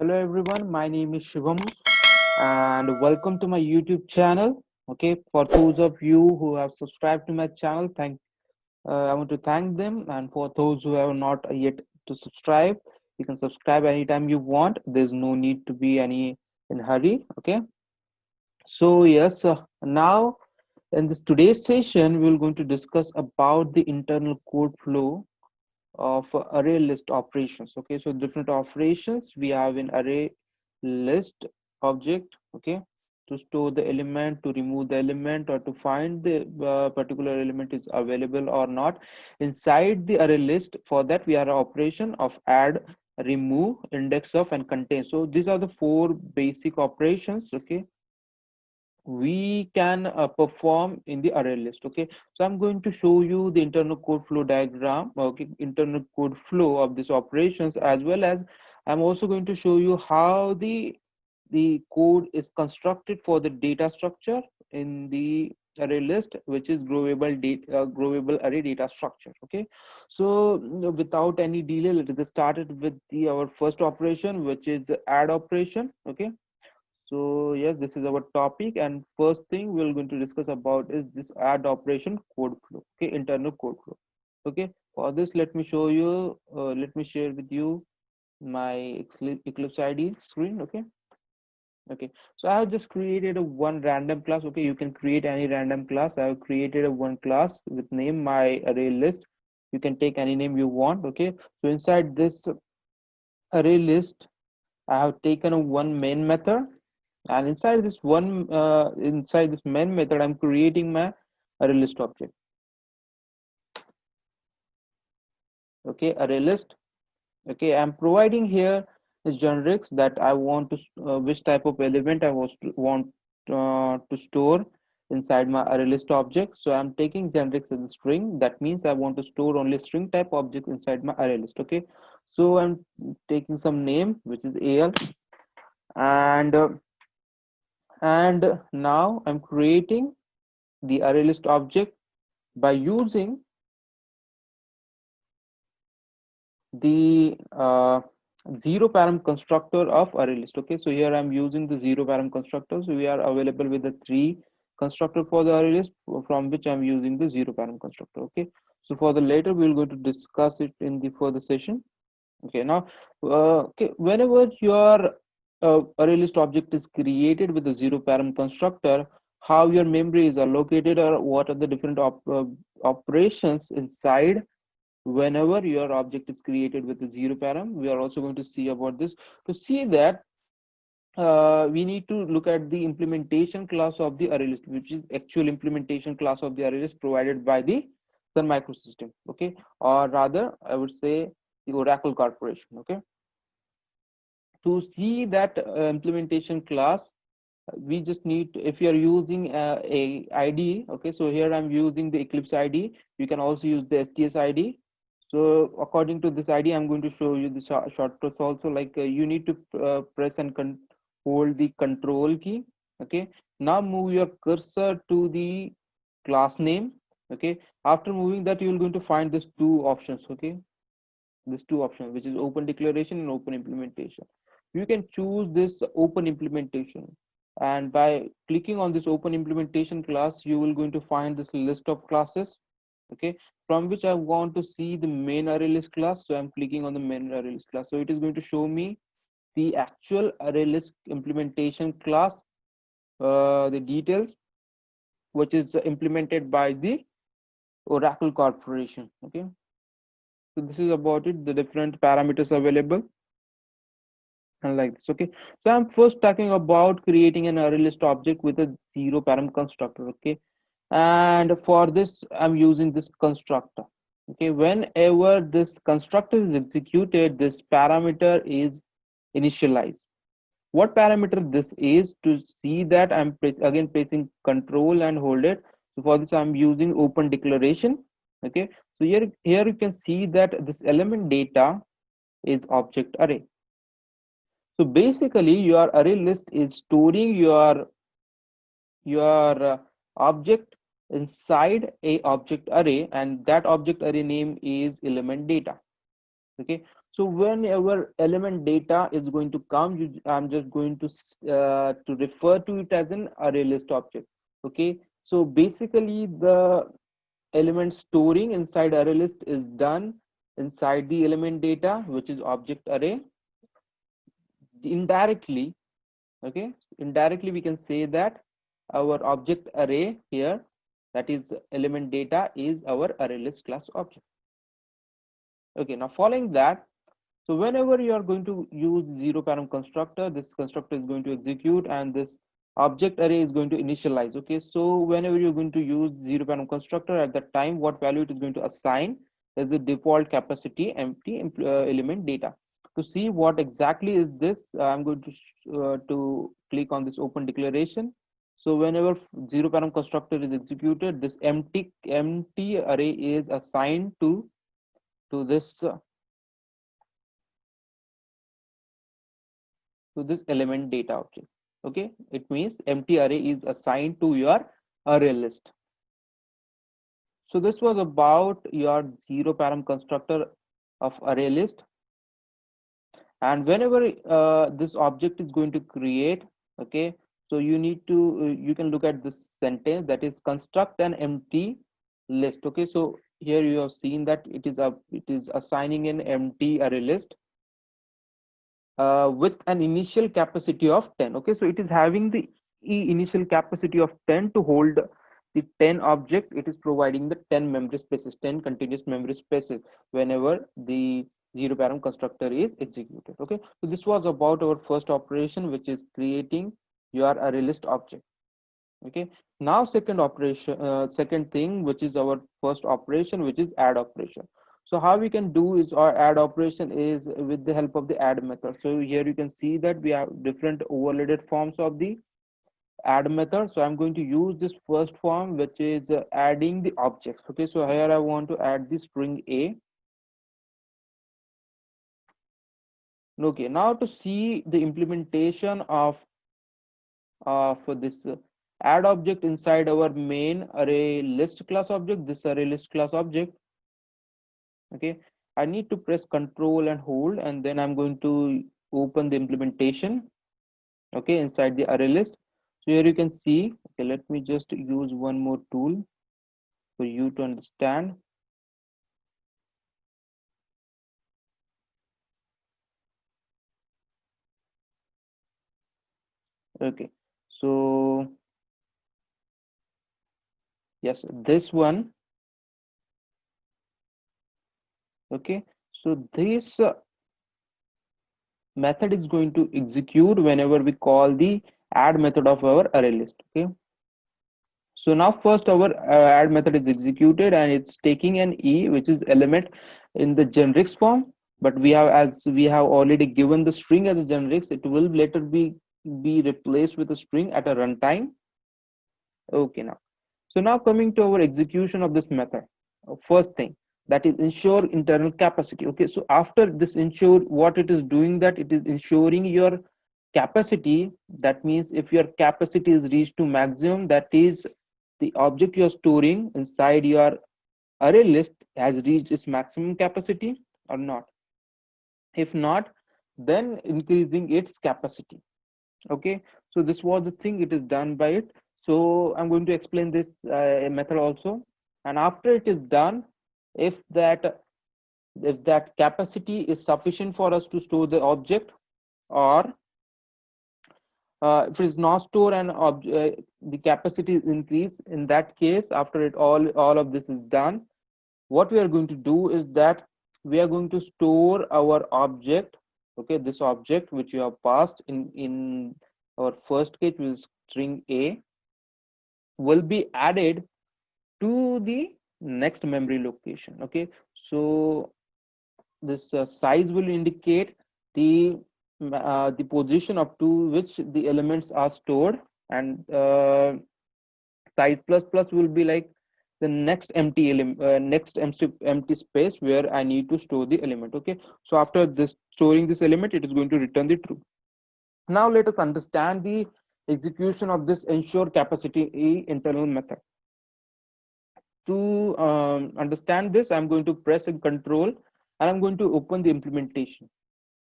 Hello everyone, my name is Shivam and welcome to my YouTube channel. Okay, for those of you who have subscribed to my channel, I want to thank them, and for those who have not yet to subscribe, you can subscribe anytime you want. There's no need to be any in hurry. Okay, so yes, now in this today's session, we're going to discuss about the internal code flow of array list operations. Okay, so different operations we have in array list object. Okay, to store the element, to remove the element, or to find the particular element is available or not inside the array list. For that we have an operation of add, remove, index of, and contain. So these are the four basic operations. Okay, we can perform in the array list. Okay, so I'm going to show you the internal code flow diagram. Okay, internal code flow of these operations, as well as I'm also going to show you how the code is constructed for the data structure in the array list, which is growable array data structure. Okay, so without any delay, let us get started with the our first operation, which is the add operation. Okay, so yes, this is our topic, and first thing we're going to discuss about is this add operation code flow. Okay, internal code flow. Okay, for this, let me show you. Let me share with you my Eclipse ID screen. Okay, okay. So I have just created a one random class. Okay, you can create any random class. I have created a one class with name my array list. You can take any name you want. Okay, so inside this array list, I have taken a one main method, and inside this main method I'm creating my array list object. Okay, array list. Okay, I'm providing here is generics that I want to which type of element I want to store inside my array list object. So I'm taking generics as a string. That means I want to store only string type objects inside my array list. Okay, so I'm taking some name which is al, and uh, and now I'm creating the array list object by using the zero param constructor of array list. Okay, so here I'm using the zero param constructor. So we are available with the three constructor for the array list, from which I'm using the zero param constructor. Okay, so for the later we're going to discuss it in the further session. Okay, now okay, whenever your array list object is created with the zero param constructor, how your memory is allocated, or what are the different operations inside whenever your object is created with the zero param. We are also going to see about this. To see that, we need to look at the implementation class of the array list, which is actual implementation class of the array list provided by the Sun Microsystem. Okay, or rather I would say the Oracle Corporation. Okay, to see that implementation class, we just need to, if you are using a id. Okay, so here I'm using the Eclipse id. You can also use the STS id. So according to this id, I'm going to show you the shortcuts also. Like you need to press and hold the control key. Okay, now move your cursor to the class name. Okay, after moving that, you will going to find these two options. Okay, these two options, which is open declaration and open implementation. You can choose this open implementation, and by clicking on this open implementation class, you will going to find this list of classes. Okay, from which I want to see the main array list class. So I'm clicking on the main array list class, so it is going to show me the actual array list implementation class, the details, which is implemented by the Oracle Corporation. Okay, so this is about it, the different parameters available and like this. Okay, so I'm first talking about creating an array list object with a zero param constructor. Okay, and for this I'm using this constructor. Okay, whenever this constructor is executed, this parameter is initialized. What parameter this is, to see that I'm again pressing control and hold it. So for this I'm using open declaration. Okay, so here you can see that this element data is object array. So basically your array list is storing your object inside a object array, and that object array name is element data. Okay, So whenever element data is going to come, I'm just going to refer to it as an array list object. Okay, so basically the element storing inside array list is done inside the element data, which is object array. Indirectly, okay, indirectly we can say that our object array here, that is element data, is our array list class object. Okay, now following that, so whenever you are going to use zero param constructor, this constructor is going to execute and this object array is going to initialize. Okay, so whenever you're going to use zero param constructor, at that time what value it is going to assign is the default capacity empty element data. To see what exactly is this, I'm going to click on this open declaration. So whenever zero param constructor is executed, this empty array is assigned to this to this element data object. Okay, it means empty array is assigned to your array list. So this was about your zero param constructor of array list. And whenever this object is going to create, okay, so you need to you can look at this sentence, that is construct an empty list. Okay, so here you have seen that it is assigning an empty array list with an initial capacity of 10. Okay, so it is having the initial capacity of 10 to hold the 10 object. It is providing the 10 memory spaces, 10 continuous memory spaces whenever the zero param constructor is executed. Okay, so this was about our first operation, which is creating your array list object. Okay, now second thing, which is our first operation, which is add operation. So how we can do is our add operation is with the help of the add method. So here you can see that we have different overloaded forms of the add method. So I'm going to use this first form, which is adding the objects. Okay, so here I want to add the string a. Okay, now to see the implementation of for this add object inside our main array list class object, this array list class object. Okay, I need to press control and hold, and then I'm going to open the implementation. Okay, inside the array list. So here you can see, okay, let me just use one more tool for you to understand. Okay, so yes, this one. Okay, so this method is going to execute whenever we call the add method of our array list. Okay, so now first our add method is executed and it's taking an e, which is element in the generics form, but as we have already given the string as a generics, it will later be replaced with a string at a runtime. Okay, now so now coming to our execution of this method, first thing, that is ensure internal capacity. Okay, so after this ensure, what it is doing, that it is ensuring your capacity. That means if your capacity is reached to maximum, that is the object you are storing inside your array list has reached its maximum capacity or not. If not, then increasing its capacity. Okay, so this was the thing, it is done by it. So I'm going to explain this method also. And after it is done, if that capacity is sufficient for us to store the object, or if it is not stored and the capacity is increased, in that case, after it all of this is done, what we are going to do is that we are going to store our object. Okay, this object which you have passed in our first case with string a will be added to the next memory location. Okay, so this size will indicate the position up to which the elements are stored, and size plus plus will be like the next empty element, next empty space where I need to store the element. Okay, so after this storing this element, it is going to return the true. Now let us understand the execution of this ensure capacity internal method. To understand this, I'm going to press and control and I'm going to open the implementation.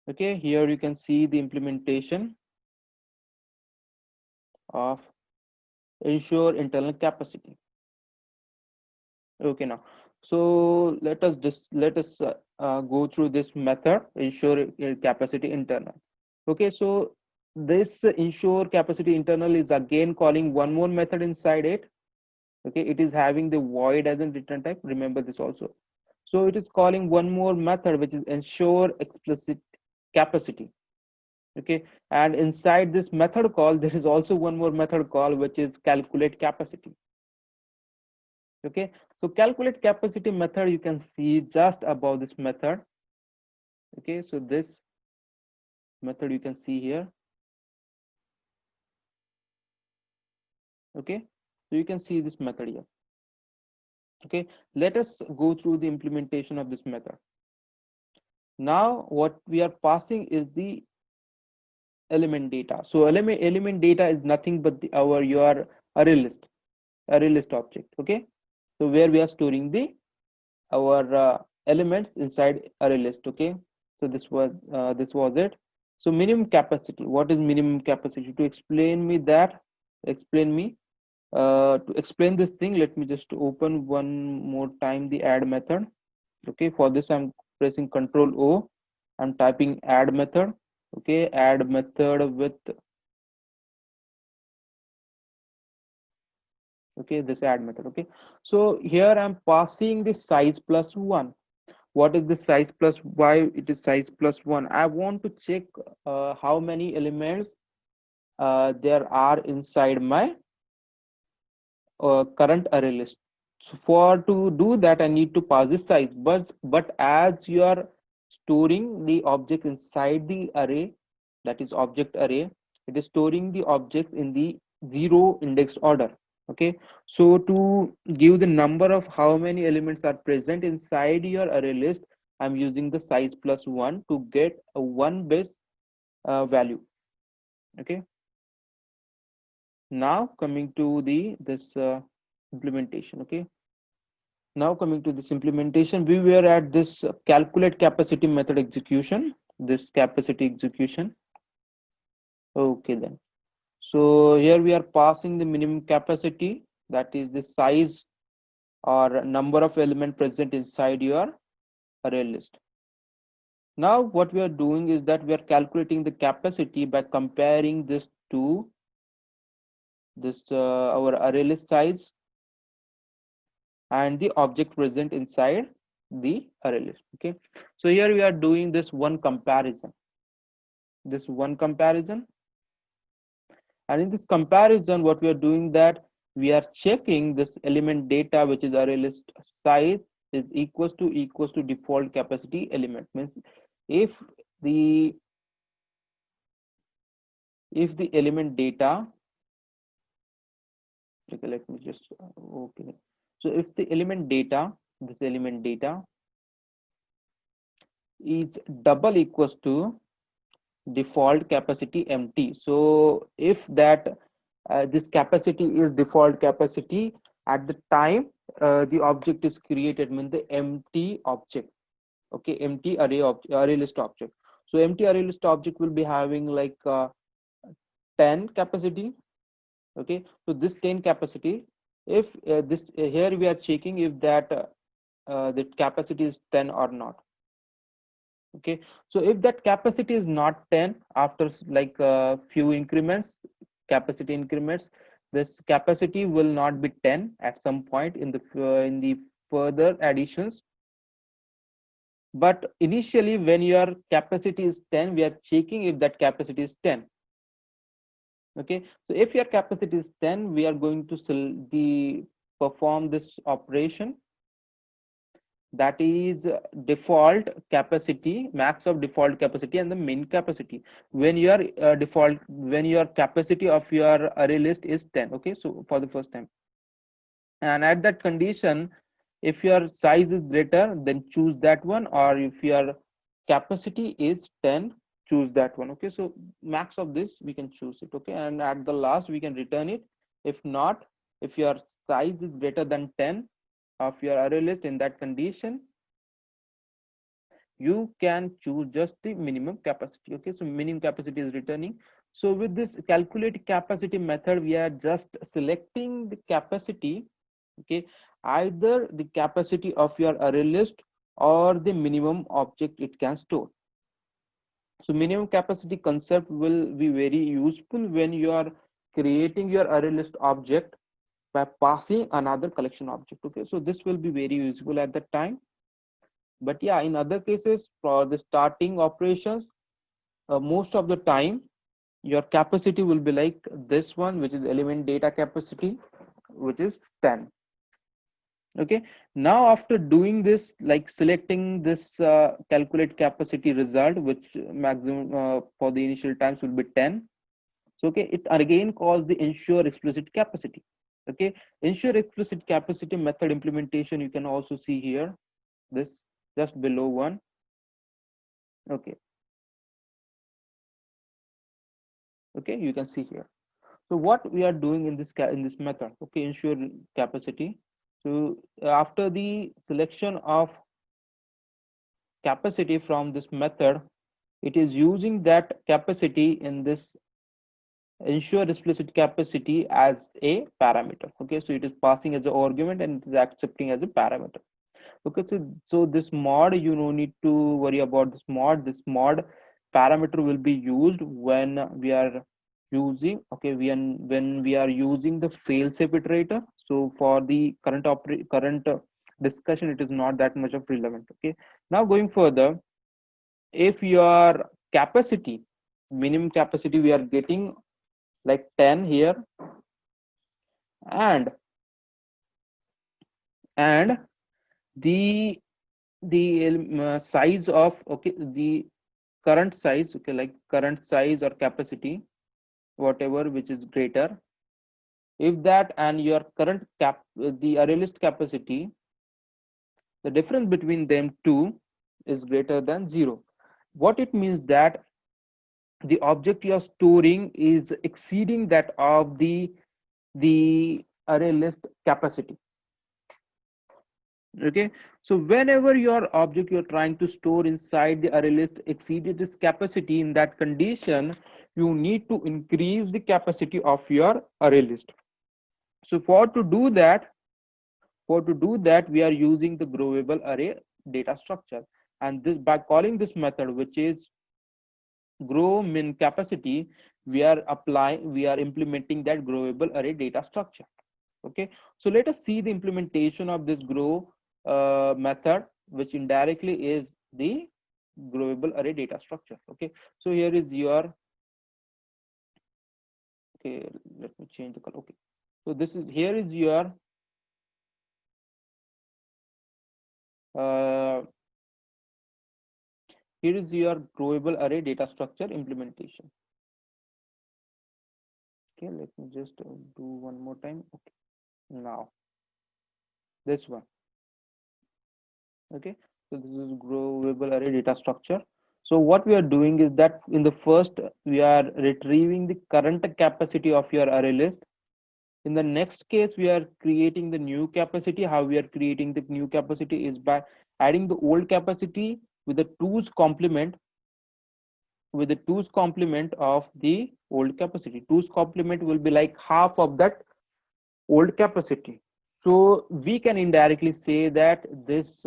Okay, here you can see the implementation of ensure internal capacity. Okay, now so let us go through this method, ensure capacity internal. Okay, so this ensure capacity internal is again calling one more method inside it. Okay, it is having the void as a return type, remember this also. So it is calling one more method, which is ensure explicit capacity. Okay, and inside this method call there is also one more method call, which is calculate capacity. Okay, so calculate capacity method you can see just above this method. Okay, so this method you can see here. Okay, so you can see this method here. Okay, let us go through the implementation of this method. Now what we are passing is the element data. So element data is nothing but your array list object. Okay, so where we are storing the our elements inside array list. Okay, so this was it. So minimum capacity, what is minimum capacity? To explain me that, explain me to explain this thing, let me just open one more time the add method. Okay, for this I'm pressing Control O, I'm typing add method. Okay, add method with, okay, this add method. Okay, so here I'm passing the size plus one. What is the size plus, why it is size plus one? I want to check how many elements there are inside my current array list. So for to do that, I need to pass the size. But as you are storing the object inside the array, that is object array, it is storing the objects in the zero indexed order. Okay, so to give the number of how many elements are present inside your array list, I'm using the size plus one to get a one base value. Okay, now coming to the this implementation. Okay, now coming to this implementation, we were at this calculate capacity method execution, this capacity execution. Okay, then so here we are passing the minimum capacity, that is the size or number of element present inside your array list. Now what we are doing is that we are calculating the capacity by comparing this to this our array list size and the object present inside the array list. Okay, so here we are doing this one comparison, and in this comparison what we are doing, that we are checking this element data, which is array list size is equals to default capacity element. Means if the element data, okay, let me just okay, so if the element data, this element data is double equals to default capacity empty. So if that this capacity is default capacity at the time the object is created, means the empty object. Okay, empty array list object. So empty array list object will be having like 10 capacity. Okay, so this 10 capacity, if this here we are checking if that the capacity is 10 or not. Okay, so if that capacity is not 10, after like a few increments, capacity increments, this capacity will not be 10 at some point in the further additions. But initially when your capacity is 10, we are checking if that capacity is 10. Okay, so if your capacity is 10, we are going to perform this operation, that is default capacity, max of default capacity and the min capacity, when your when your capacity of your array list is 10. Okay, so for the first time, and at that condition, if your size is greater, then choose that one, or if your capacity is 10, choose that one. Okay, so max of this we can choose it. Okay, and at the last we can return it. If not, if your size is greater than 10 of your array list, in that condition you can choose just the minimum capacity. Okay, so minimum capacity is returning. So with this calculate capacity method, we are just selecting the capacity. Okay, either the capacity of your array list or the minimum object it can store. So minimum capacity concept will be very useful when you are creating your array list object by passing another collection object. Okay, so this will be very useful at that time. But yeah, in other cases for the starting operations, most of the time your capacity will be like this one, which is element data capacity, which is 10. Okay, now after doing this, like selecting this calculate capacity result, which maximum for the initial times will be 10. So okay, it again calls the ensure explicit capacity. Okay, ensure explicit capacity method implementation, you can also see here, this just below one. Okay, okay, you can see here. So what we are doing in this in this method, okay, ensure capacity. So after the selection of capacity from this method, it is using that capacity in this ensure explicit capacity as a parameter. Okay, so it is passing as an argument and it is accepting as a parameter. Okay, so this mod, you don't need to worry about this mod. This mod parameter will be used when we are using, okay, when we are using the failsafe iterator. So for the current discussion, it is not that much of relevant. Okay, now going further, if your capacity, minimum capacity we are getting like 10 here, and and the size of, okay, the current size, okay, like current size or capacity, whatever which is greater, if that and your current the array list capacity, the difference between them two is greater than 0, what it means that the object you are storing is exceeding that of the array list capacity. Okay, so whenever your object you're trying to store inside the array list exceeded its capacity, in that condition you need to increase the capacity of your array list. So for to do that we are using the growable array data structure, and this by calling this method, which is grow min capacity, we are implementing that growable array data structure. Okay, so let us see the implementation of this grow method, which indirectly is the growable array data structure. Okay, so here is your, okay, let me change the color. Okay, so this is, here is your uh, here is your growable array data structure implementation. Okay, let me just do one more time. Okay, now this one. Okay, so this is growable array data structure. So what we are doing is that in the first we are retrieving the current capacity of your array list. In the next case we are creating the new capacity. How we are creating the new capacity is by adding the old capacity with the 2's complement, with the 2's complement of the old capacity. 2's complement will be like half of that old capacity. So we can indirectly say that this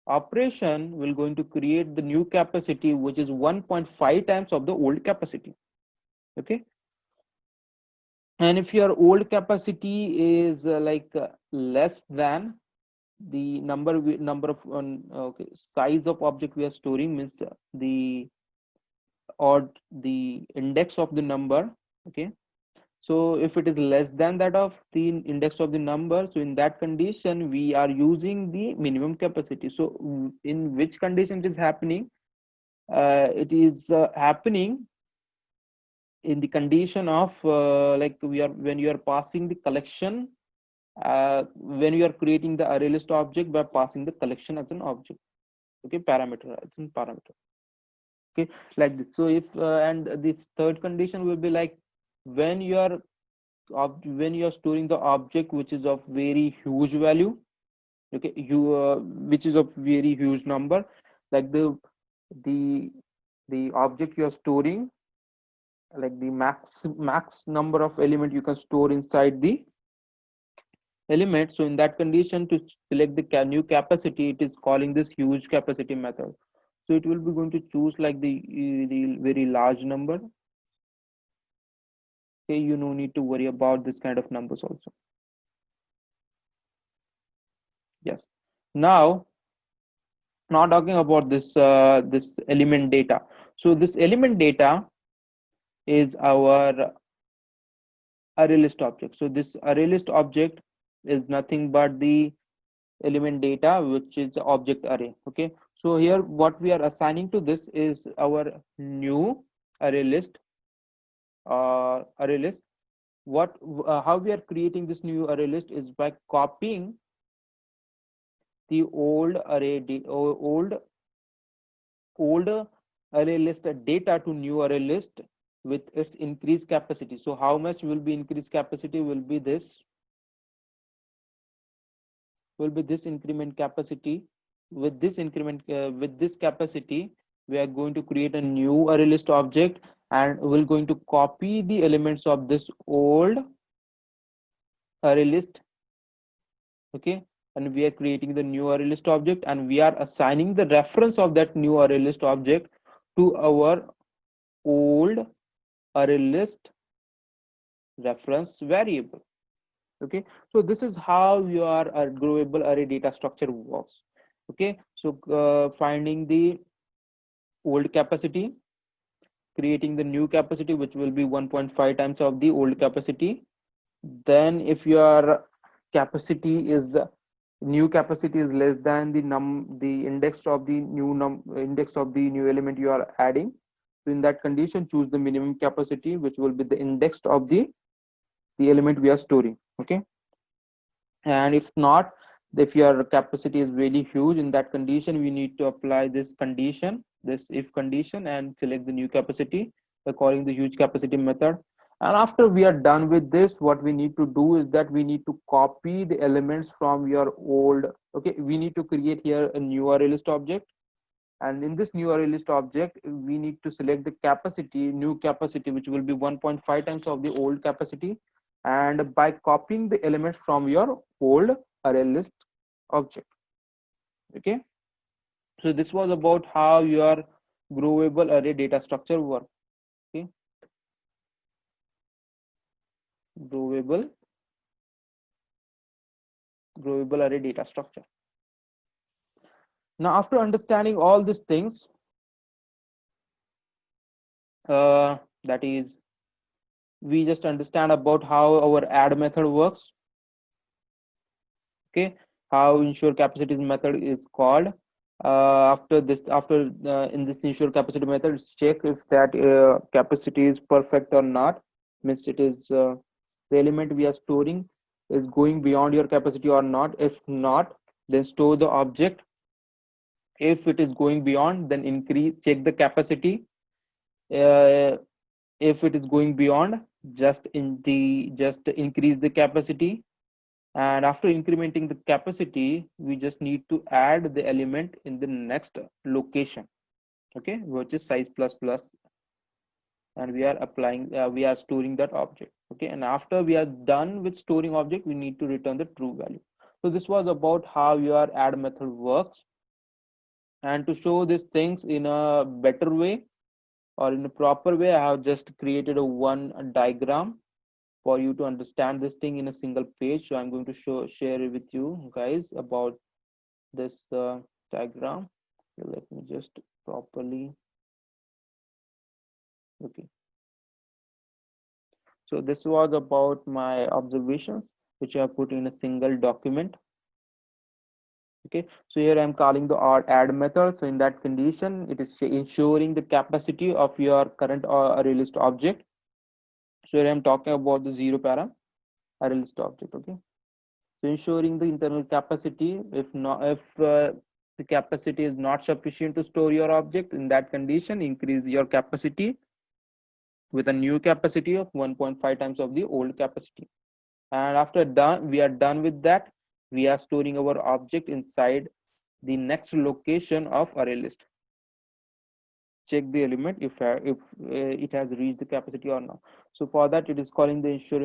operation will going to create the new capacity, which is 1.5 times of the old capacity. Okay, and if your old capacity is less than the number of okay, size of object we are storing, means the or the index of the number. Okay, so if it is less than that of the index of the number, so in that condition we are using the minimum capacity. So in which condition it is happening? It is happening in the condition of like we are when you are passing the collection, when you are creating the array list object by passing the collection as an object. Okay, parameter as in parameter. Okay, like this. So if and this third condition will be like when you are when you are storing the object which is of very huge value. Okay, you which is of very huge number, like the the object you are storing, like the max number of element you can store inside the element. So in that condition, to select the new capacity, it is calling this huge capacity method. So it will be going to choose like the very large number. Okay, you no need to worry about this kind of numbers also. Yes. Now talking about this element data. So this element data is our array list object. So this array list object is nothing but the element data, which is the object array. Okay, so here what we are assigning to this is our new array list. Array list. What How we are creating this new array list is by copying the old array list data to new array list with its increased capacity. So how much will be increased capacity? Will be this increment capacity. With this increment with this capacity, we are going to create a new array list object, and we're going to copy the elements of this old array list. Okay, and we are creating the new array list object, and we are assigning the reference of that new array list object to our old array list reference variable. Okay, so this is how your growable array data structure works. Okay, so finding the old capacity, creating the new capacity, which will be 1.5 times of the old capacity. Then if your capacity is new capacity is less than the index of the index of the new element you are adding, so in that condition, choose the minimum capacity, which will be the index of the element we are storing. Okay, and if not, if your capacity is really huge, in that condition we need to apply this condition, this if condition, and select the new capacity by calling the huge capacity method. And after we are done with this, what we need to do is that we need to copy the elements from your old. Okay, we need to create here a new array list object, and in this new array list object we need to select the capacity, new capacity, which will be 1.5 times of the old capacity, and by copying the elements from your old array list object. Okay, so this was about how your growable array data structure works. Okay, growable array data structure. Now after understanding all these things, that is, we just understand about how our add method works. Okay, how ensure capacity method is called. After in this ensure capacity method, check if that capacity is perfect or not. Means it is the element we are storing is going beyond your capacity or not. If not, then store the object. If it is going beyond, then check the capacity. uh, if it is going beyond, just increase the capacity. And after incrementing the capacity, we just need to add the element in the next location. Okay, which is size plus plus, and we are storing that object. Okay, and after we are done with storing object, we need to return the true value. So this was about how your add method works. And to show these things in a better way or in a proper way, I have just created a diagram for you to understand this thing in a single page. So I'm going to share it with you guys about this diagram. Okay, let me just properly. Okay, so this was about my observations, which I put in a single document. Okay, so here I'm calling the add method. So in that condition, it is ensuring the capacity of your current array list object. So here I'm talking about the zero param array list object. Okay, so ensuring the internal capacity. If not, if the capacity is not sufficient to store your object, in that condition, increase your capacity with a new capacity of 1.5 times of the old capacity. And after we are done with that, we are storing our object inside the next location of array list. Check the element if it has reached the capacity or not. So for that, it is calling the ensure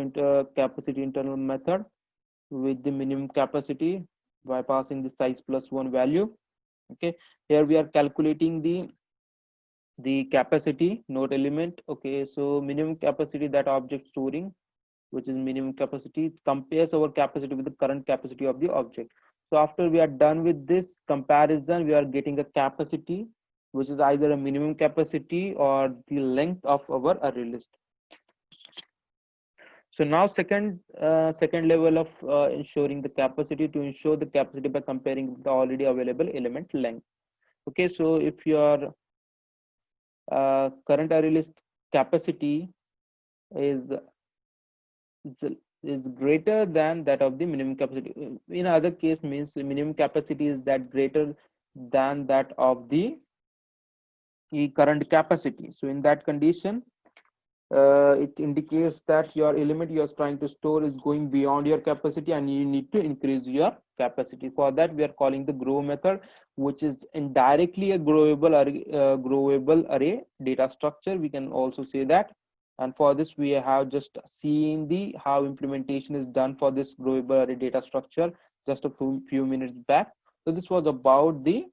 capacity internal method with the minimum capacity by passing the size plus one value. Okay, here we are calculating the capacity node element. Okay, so minimum capacity that object storing, which is minimum capacity, compares our capacity with the current capacity of the object. So after we are done with this comparison, we are getting a capacity which is either a minimum capacity or the length of our array list. So now second level of ensuring the capacity, to ensure the capacity by comparing the already available element length. Okay, so if your current array list capacity is is greater than that of the minimum capacity. In other case means the minimum capacity is that greater than that of the current capacity. So in that condition, it indicates that your element you are trying to store is going beyond your capacity and you need to increase your capacity. For that, we are calling the grow method, which is indirectly a growable array data structure. We can also say that. And for this, we have just seen the how implementation is done for this growable array data structure just a few minutes back. So this was about the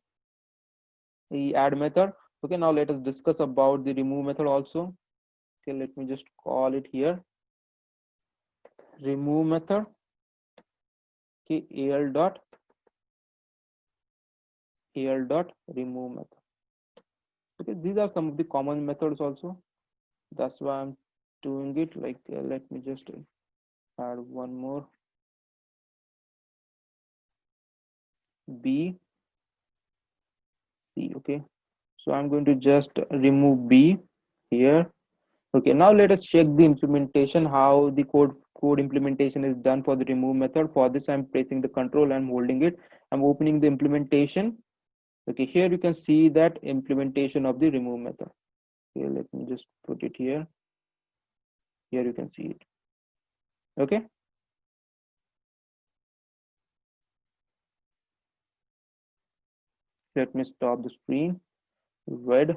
add method. Okay, now let us discuss about the remove method also. Okay, let me just call it here, remove method. Okay, al dot remove method. Okay, these are some of the common methods also. That's why I'm doing it. Like let me just add one more, b c. Okay, so I'm going to just remove b here. Okay, now let us check the implementation, how the code implementation is done for the remove method. For this, I'm pressing the control, I'm holding it, I'm opening the implementation. Okay, here you can see that implementation of the remove method. Okay, let me just put it here. Here you can see it. Okay, let me stop the screen. Red.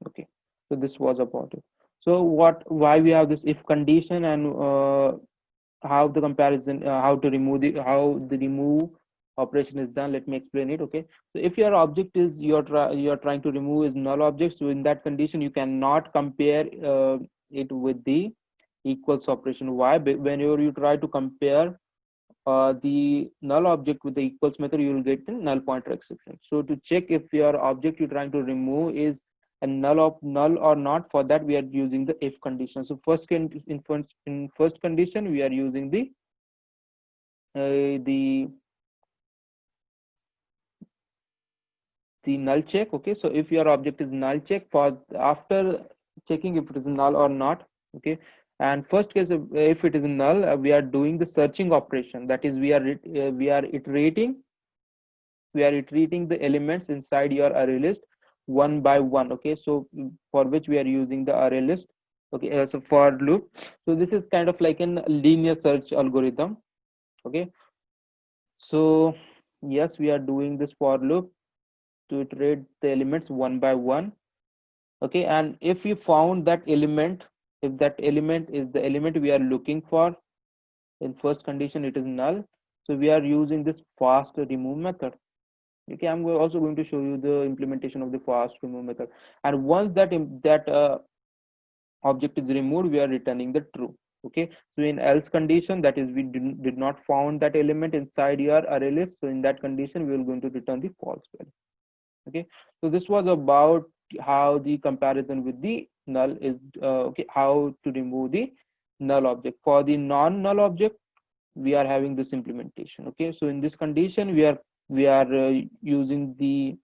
Okay, so this was about it. So why we have this if condition, and how the comparison, how to remove how the remove operation is done. Let me explain it. Okay, so if your object is you're trying to remove is null object, so in that condition you cannot compare it with the equals operation. Why? Whenever you try to compare the null object with the equals method, you will get the null pointer exception. So to check if your object you're trying to remove is a null or not, for that we are using the if condition. So in first condition we are using the null check. Okay, so if your object is null check, for after checking if it is null or not. Okay, and first case, if it is null, we are doing the searching operation. That is, we are iterating the elements inside your array list one by one. Okay, so for which we are using the array list. Okay, as a for loop. So this is kind of like an linear search algorithm. Okay, so yes, we are doing this for loop to iterate the elements one by one. Okay, and if we found that element, if that element is the element we are looking for, in first condition it is null, so we are using this fast remove method. Okay, I'm also going to show you the implementation of the fast remove method. And once that object is removed, we are returning the true. Okay, so in else condition, that is we did not found that element inside your array list, so in that condition we are going to return the false value. Okay, so this was about how the comparison with the null is. Okay, how to remove the null object. For the non-null object, we are having this implementation. Okay, so in this condition we are using the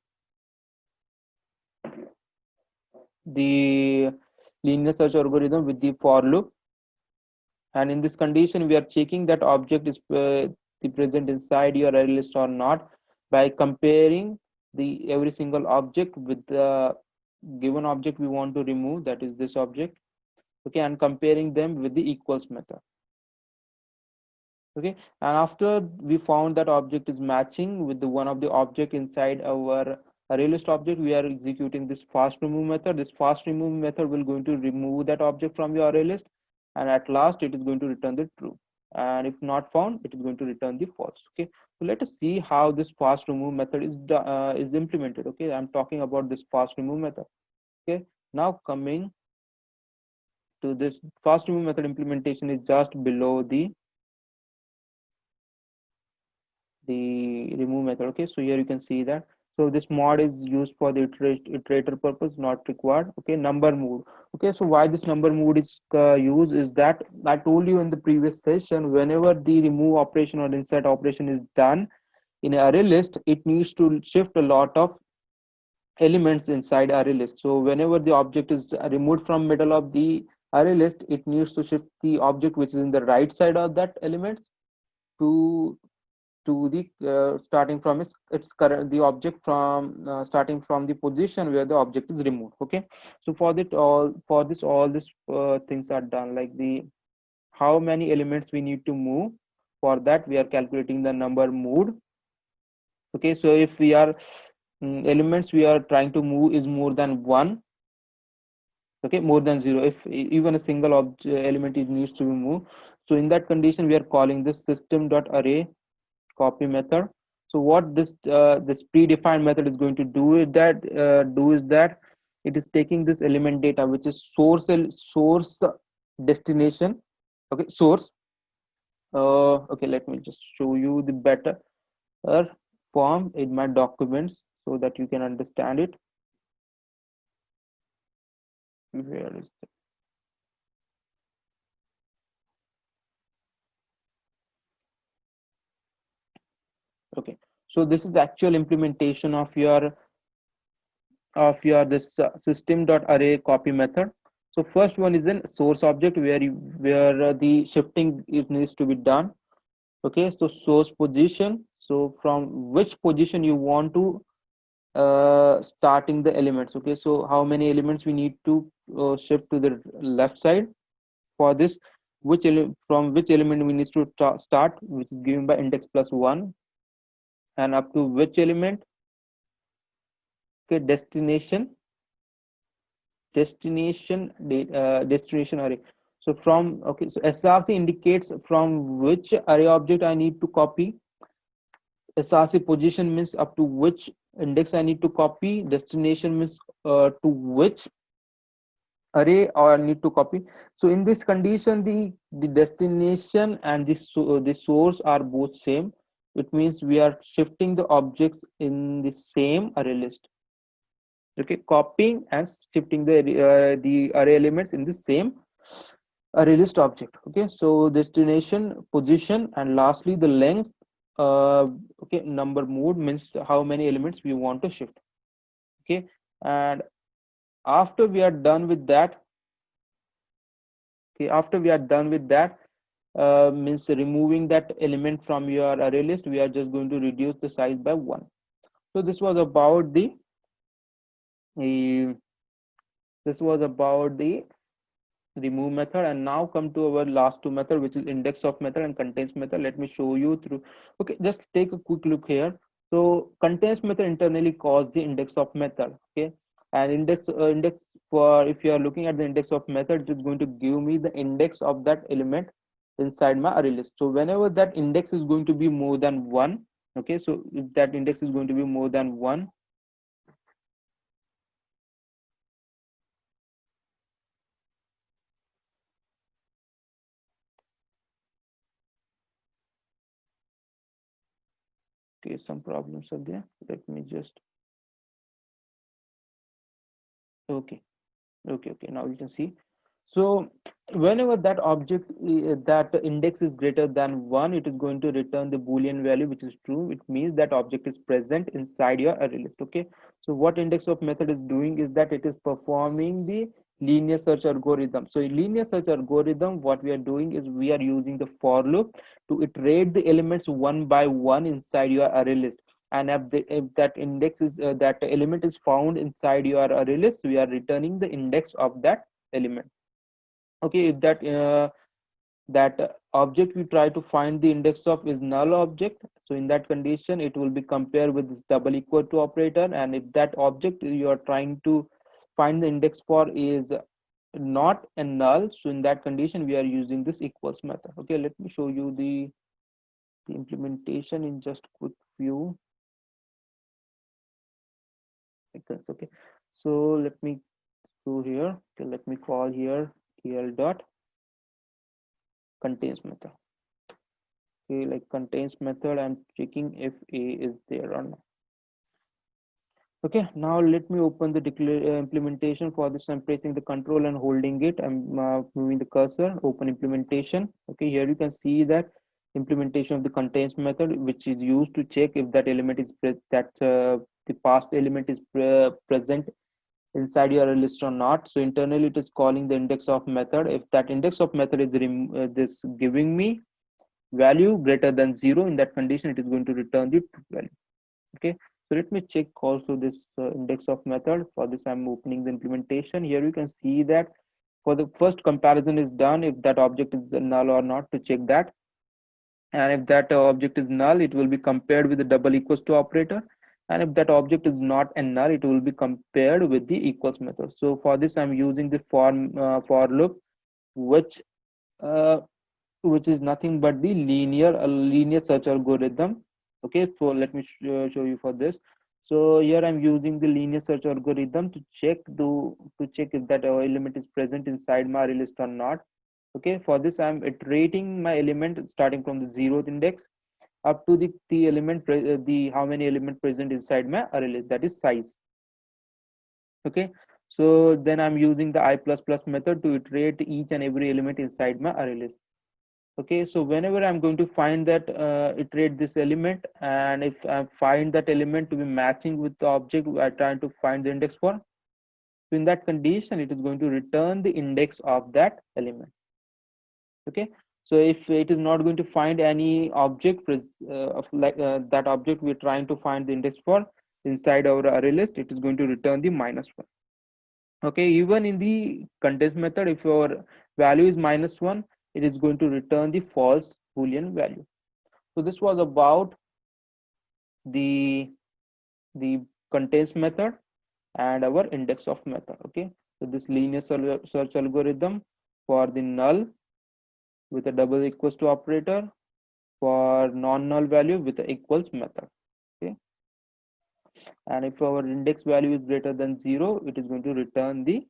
linear search algorithm with the for loop, and in this condition we are checking that object is the present inside your array list or not by comparing the every single object with the given object we want to remove, that is this object. Okay, and comparing them with the equals method. Okay, and after we found that object is matching with the one of the object inside our array list object, we are executing this fast remove method. This fast remove method will going to remove that object from your array list, and at last it is going to return the true, and if not found it is going to return the false. Okay, so let us see how this fast remove method is implemented. Okay, I'm talking about this fast remove method. Okay, now coming to this fast remove method implementation is just below the remove method. Okay, so here you can see that, so this mod is used for the iterator purpose, not required. Okay, number mode. Okay, so why this number mode is used is that I told you in the previous session, whenever the remove operation or insert operation is done in an array list, it needs to shift a lot of elements inside array list. So whenever the object is removed from middle of the array list, it needs to shift the object which is in the right side of that element to the starting from its current, the object from starting from the position where the object is removed. Okay, so for this things are done, like the how many elements we need to move. For that we are calculating the number moved. Okay, so if we are elements we are trying to move is more than one, okay, more than zero, if even a single element is needs to be moved, so in that condition we are calling this system dot array copy method. So what this predefined method is going to do is that it is taking this element data which is source destination. Okay, source. Okay, let me just show you the better form in my documents so that you can understand it. Where is it? Okay, so this is the actual implementation of your this system.array copy method. So first one is an source object where the shifting it needs to be done. Okay, so source position, so from which position you want to starting the elements. Okay, so how many elements we need to shift to the left side. For this, from which element we need to start, which is given by index plus 1, and up to which element. Okay, destination array. So from, okay, so src indicates from which array object I need to copy. src position means up to which index I need to copy. Destination means to which array or I need to copy. So in this condition, the destination and the source are both same. It means we are shifting the objects in the same array list. Okay, copying and shifting the array elements in the same array list object. Okay, so destination, position, and lastly the length. Okay, number mode means how many elements we want to shift. Okay, and after we are done with that, okay, after we are done with that, means removing that element from your array list, we are just going to reduce the size by 1. So this was about the this was about the remove method, and now come to our last two method, which is index of method and contains method. Let me show you through. Okay, just take a quick look here. So contains method internally calls the index of method. Okay, and index for, if you are looking at the index of method, it is going to give me the index of that element inside my array list. So whenever that index is going to be more than 1, okay, so if that index is going to be more than 1, okay, some problems are there. Let me just, okay, okay, now you can see. So whenever that object that index is greater than 1, it is going to return the boolean value which is true. It means that object is present inside your array list. Okay, so what index of method is doing is that it is performing the linear search algorithm. So in linear search algorithm, what we are doing is we are using the for loop to iterate the elements one by one inside your array list. And if that index is that element is found inside your array list, we are returning the index of that element. Okay, if that object we try to find the index of is null object. So in that condition, it will be compared with this double equal to operator. And if that object you are trying to find the index for is not a null, so in that condition, we are using this equals method. Okay, let me show you the implementation in just quick few seconds. Okay, so let me go here. Okay, let me call here el dot contains method. Okay, like contains method, I'm checking if a is there or not. Okay, now let me open the implementation. For this, I'm pressing the control and holding it. I'm moving the cursor, open implementation. Okay, here you can see that implementation of the contains method, which is used to check if that element is the past element is present inside your list or not. So internally, it is calling the index of method. If that index of method is this giving me value greater than 0, in that condition, it is going to return the true value. Okay, so let me check also this index of method. For this, I'm opening the implementation. Here you can see that for the first comparison is done if that object is null or not, to check that. And if that object is null, it will be compared with the double equals to operator. And if that object is not a null, it will be compared with the equals method. So for this, I'm using the for loop, which uh, which is nothing but the linear search algorithm. Okay, so let me show you for this. So here I'm using the linear search algorithm to check if that element is present inside my array list or not. Okay, for this I'm iterating my element starting from the 0th index up to the element the how many element present inside my array list, that is size. Okay, so then I'm using the I plus plus method to iterate each and every element inside my array list. Okay, so whenever I'm going to find that iterate this element, and if I find that element to be matching with the object I'm trying to find the index for, so in that condition it is going to return the index of that element. Okay, so if it is not going to find any object of that object we're trying to find the index for inside our array list, it is going to return the -1. Okay, even in the context method, if your value is -1, it is going to return the false boolean value. So this was about the the contains method and our index of method. Okay, so this linear search algorithm for the null with a double equals to operator, for non-null value with the equals method. Okay, and if our index value is greater than 0, it is going to return the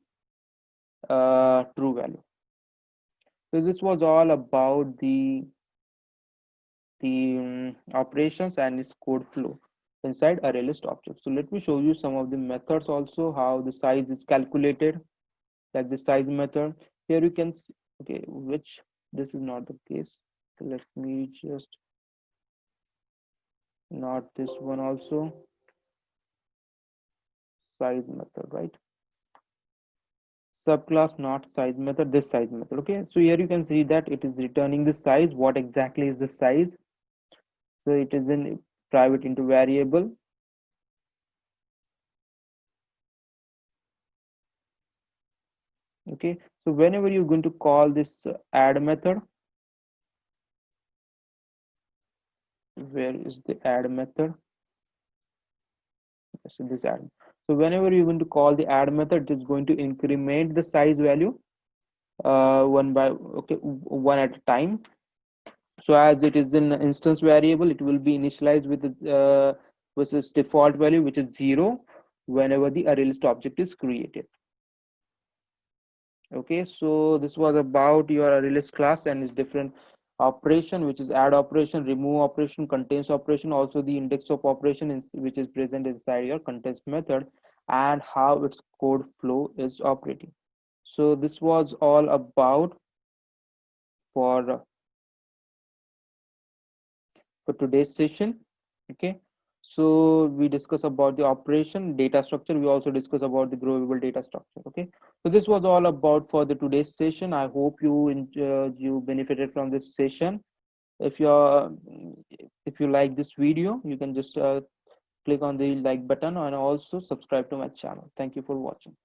true value. So this was all about the operations and its code flow inside ArrayList object. So let me show you some of the methods also, how the size is calculated, like the size method. Here you can see, okay, which this is not the case. So let me just not this one also, size method, right? Subclass not size method, this size method. Okay, so here you can see that it is returning the size. What exactly is the size? So it is in private into variable. Okay, so whenever you're going to call this add method, where is the add method? So this add. So whenever you're going to call the add method, it is going to increment the size value one at a time. So as it is an instance variable, it will be initialized with its default value, which is 0, whenever the array list object is created. Okay, so this was about your array list class and its different operation, which is add operation, remove operation, contains operation, also the index of operation which is present inside your contains method, and how its code flow is operating. So this was all about for today's session. Okay, so we discuss about the operation data structure. We also discuss about the growable data structure. Okay, so this was all about for the today's session. I hope you benefited from this session. If you like this video, you can just click on the like button and also subscribe to my channel. Thank you for watching.